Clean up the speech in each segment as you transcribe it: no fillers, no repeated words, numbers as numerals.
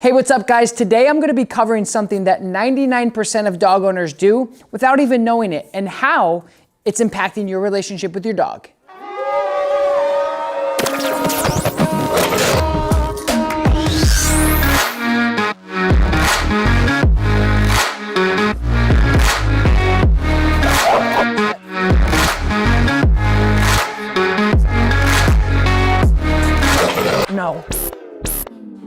Hey, what's up guys? Today I'm gonna be covering something that 99% of dog owners do without even knowing it and how it's impacting your relationship with your dog. No.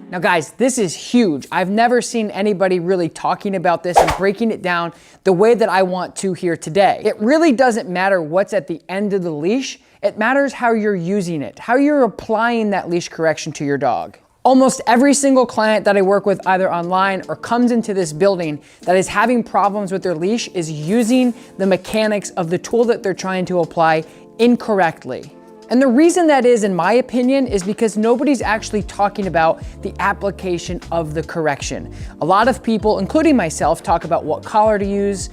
Now guys, this is huge. I've never seen anybody really talking about this and breaking it down the way that I want to here today. It really doesn't matter what's at the end of the leash. It matters how you're using it, how you're applying that leash correction to your dog. Almost every single client that I work with either online or comes into this building that is having problems with their leash is using the mechanics of the tool that they're trying to apply incorrectly. And the reason that is, in my opinion, is because nobody's actually talking about the application of the correction. A lot of people, including myself, talk about what collar to use,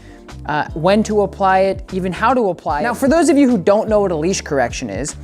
when to apply it, even how to apply it. Now, for those of you who don't know what a leash correction is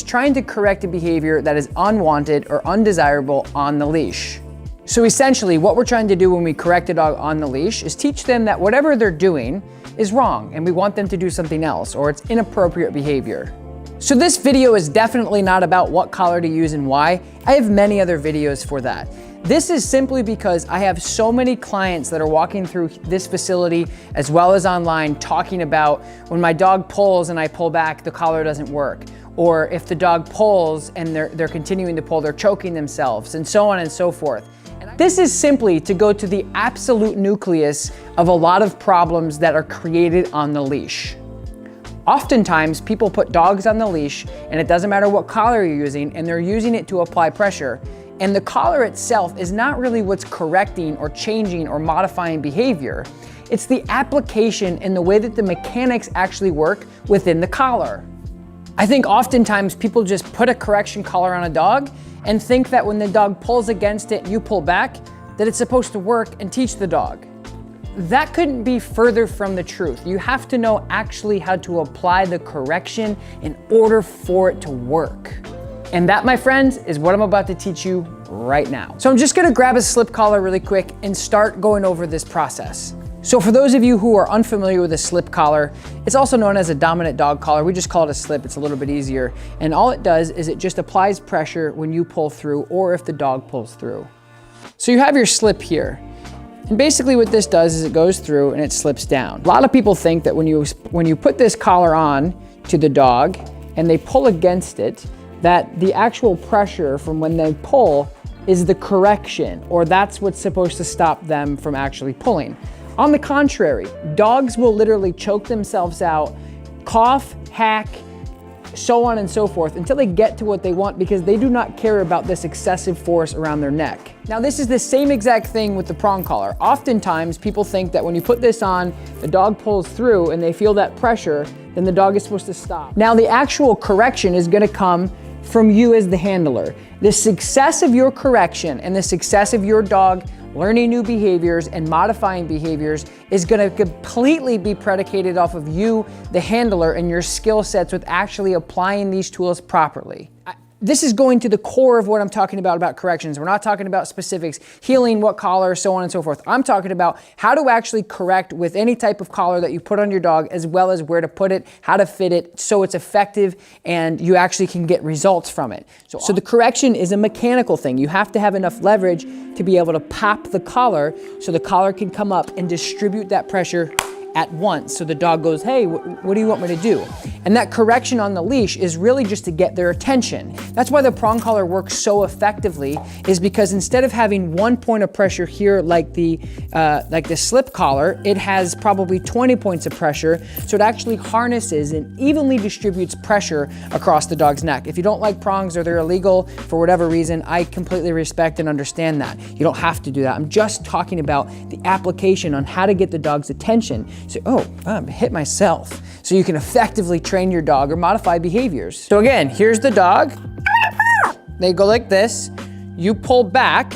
trying to correct a behavior that is unwanted or undesirable on the leash. So essentially, what we're trying to do when we correct a dog on the leash is teach them that whatever they're doing is wrong and we want them to do something else, or it's inappropriate behavior. So this video is definitely not about what collar to use and why. I have many other videos for that. This is simply because I have so many clients that are walking through this facility as well as online talking about when my dog pulls and I pull back, the collar doesn't work. Or if the dog pulls and they're continuing to pull, they're choking themselves, and so on and so forth. This is simply to go to the absolute nucleus of a lot of problems that are created on the leash. Oftentimes, people put dogs on the leash, and it doesn't matter what collar you're using, and they're using it to apply pressure. And the collar itself is not really what's correcting or changing or modifying behavior. It's the application and the way that the mechanics actually work within the collar. I think oftentimes people just put a correction collar on a dog and think that when the dog pulls against it, you pull back, that it's supposed to work and teach the dog. That couldn't be further from the truth. You have to know actually how to apply the correction in order for it to work. And that, my friends, is what I'm about to teach you right now. So I'm just gonna grab a slip collar really quick and start going over this process. So for those of you who are unfamiliar with a slip collar, it's also known as a dominant dog collar. We just call it a slip, it's a little bit easier. And all it does is it just applies pressure when you pull through or if the dog pulls through. So you have your slip here. And basically what this does is it goes through and it slips down. A lot of people think that when you put this collar on to the dog and they pull against it, that the actual pressure from when they pull is the correction, or that's what's supposed to stop them from actually pulling. On the contrary, dogs will literally choke themselves out, cough, hack, so on and so forth until they get to what they want because they do not care about this excessive force around their neck. Now this is the same exact thing with the prong collar. Oftentimes people think that when you put this on, the dog pulls through and they feel that pressure, then the dog is supposed to stop. Now the actual correction is gonna come from you as the handler. The success of your correction and the success of your dog learning new behaviors and modifying behaviors is gonna completely be predicated off of you, the handler, and your skill sets with actually applying these tools properly. This is going to the core of what I'm talking about corrections. We're not talking about specifics, healing, what collar, so on and so forth. I'm talking about how to actually correct with any type of collar that you put on your dog, as well as where to put it, how to fit it, so it's effective and you actually can get results from it. So the correction is a mechanical thing. You have to have enough leverage to be able to pop the collar so the collar can come up and distribute that pressure at once. So the dog goes, hey, what do you want me to do? And that correction on the leash is really just to get their attention. That's why the prong collar works so effectively, is because instead of having one point of pressure here like the slip collar, it has probably 20 points of pressure. So it actually harnesses and evenly distributes pressure across the dog's neck. If you don't like prongs or they're illegal for whatever reason, I completely respect and understand that. You don't have to do that. I'm just talking about the application on how to get the dog's attention. So, I hit myself. So you can effectively train your dog or modify behaviors. So again, here's the dog. They go like this. You pull back.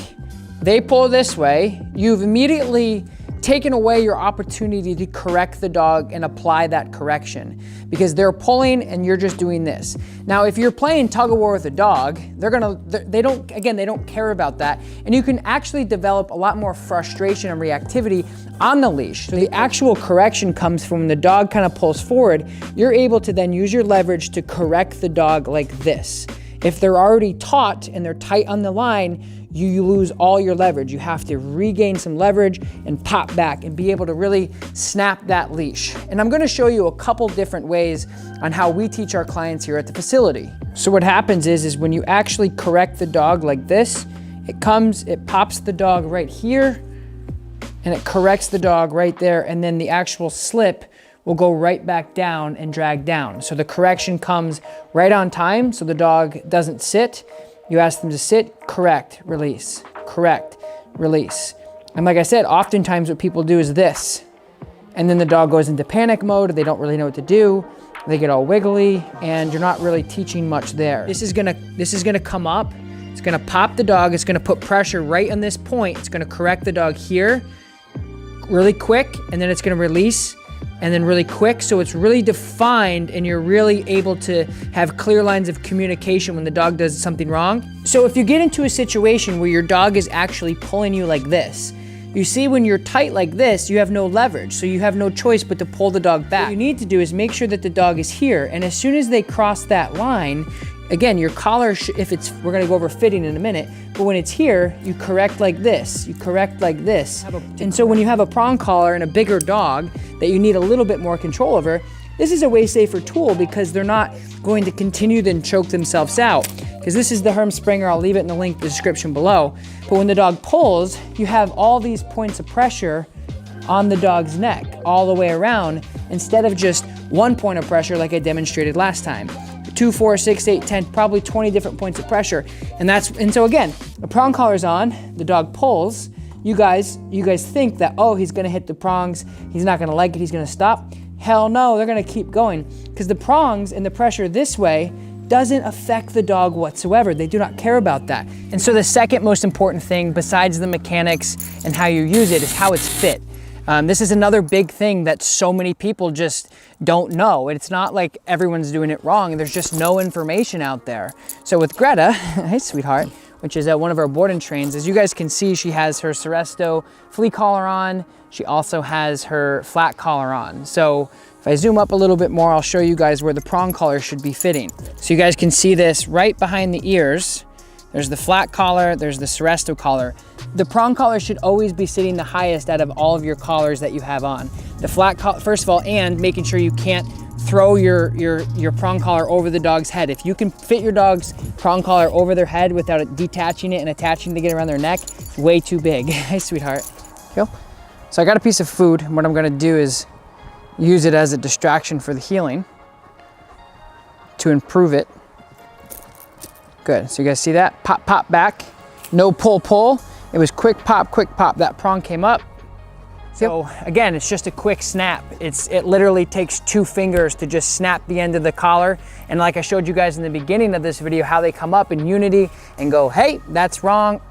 They pull this way. You've immediately taken away your opportunity to correct the dog and apply that correction, because they're pulling and you're just doing this. Now, if you're playing tug of war with a dog, they don't care about that. And you can actually develop a lot more frustration and reactivity on the leash. So the actual correction comes from when the dog kind of pulls forward, you're able to then use your leverage to correct the dog like this. If they're already taut and they're tight on the line, you lose all your leverage. You have to regain some leverage and pop back and be able to really snap that leash. And I'm gonna show you a couple different ways on how we teach our clients here at the facility. So what happens is when you actually correct the dog like this, it pops the dog right here, and it corrects the dog right there, and then the actual slip will go right back down and drag down. So the correction comes right on time, so the dog doesn't sit. You ask them to sit, correct, release, correct, release. And like I said, oftentimes what people do is this, and then the dog goes into panic mode, they don't really know what to do, they get all wiggly, and you're not really teaching much there. This is gonna come up, it's gonna pop the dog, it's gonna put pressure right on this point, it's gonna correct the dog here, really quick, and then it's gonna release, and then really quick, so it's really defined and you're really able to have clear lines of communication when the dog does something wrong. So if you get into a situation where your dog is actually pulling you like this, you see when you're tight like this, you have no leverage, so you have no choice but to pull the dog back. What you need to do is make sure that the dog is here, and as soon as they cross that line, again, your collar, we're gonna go over fitting in a minute, but when it's here, you correct like this, you correct like this. And so when you have a prong collar and a bigger dog that you need a little bit more control over, this is a way safer tool because they're not going to continue to choke themselves out. Because this is the Herm Sprenger, I'll leave it in the link in the description below. But when the dog pulls, you have all these points of pressure on the dog's neck, all the way around, instead of just one point of pressure like I demonstrated last time. 2, 4, 6, 8, 10, probably 20 different points of pressure. And so again, the prong collar's on, the dog pulls, you guys think that, oh, he's gonna hit the prongs, he's not gonna like it, he's gonna stop. Hell no, they're gonna keep going, because the prongs and the pressure this way doesn't affect the dog whatsoever. They do not care about that. And so the second most important thing, besides the mechanics and how you use it, is how it's fit. This is another big thing that so many people just don't know. It's not like everyone's doing it wrong. There's just no information out there. So with Greta, hey sweetheart, which is one of our board and trains, as you guys can see, she has her Seresto flea collar on. She also has her flat collar on. So if I zoom up a little bit more, I'll show you guys where the prong collar should be fitting. So you guys can see this right behind the ears. There's the flat collar, there's the Seresto collar. The prong collar should always be sitting the highest out of all of your collars that you have on. The flat collar, first of all, and making sure you can't throw your prong collar over the dog's head. If you can fit your dog's prong collar over their head without it detaching it and attaching to get around their neck, it's way too big. Hey, sweetheart. Go. So I got a piece of food, and what I'm gonna do is use it as a distraction for the healing to improve it. Good, so you guys see that? Pop, pop back, no pull, pull. It was quick pop, that prong came up. So again, it's just a quick snap. It literally takes 2 fingers to just snap the end of the collar. And like I showed you guys in the beginning of this video, how they come up in unity and go, hey, that's wrong,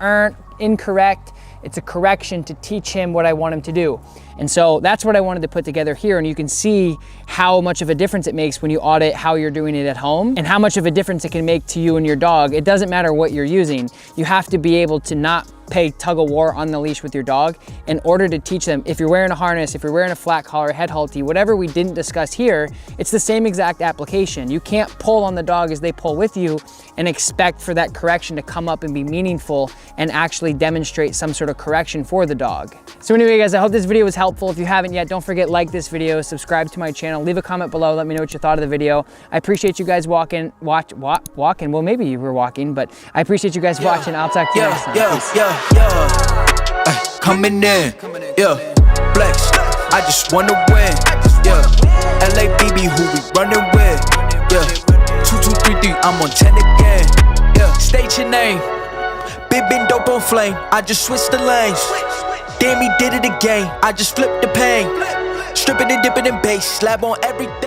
incorrect. It's a correction to teach him what I want him to do. And so that's what I wanted to put together here. And you can see how much of a difference it makes when you audit how you're doing it at home and how much of a difference it can make to you and your dog. It doesn't matter what you're using. You have to be able to not play tug of war on the leash with your dog in order to teach them. If you're wearing a harness, if you're wearing a flat collar, head halty, whatever we didn't discuss here, it's the same exact application. You can't pull on the dog as they pull with you and expect for that correction to come up and be meaningful and actually demonstrate some sort of correction for the dog. So anyway, guys, I hope this video was helpful. If you haven't yet, don't forget, like this video, subscribe to my channel, leave a comment below, let me know what you thought of the video. I appreciate you guys walking. Well, maybe you were walking, but I appreciate you guys watching. I'll talk to you next time. Coming in, flex, I just wanna win, LABB, who we running with, 2, 2, 3, 3, I'm on 10 again, state your name, been dope on flame, I just switched the lanes, damn he did it again, I just flipped the pain, stripping and dipping in bass, slab on everything.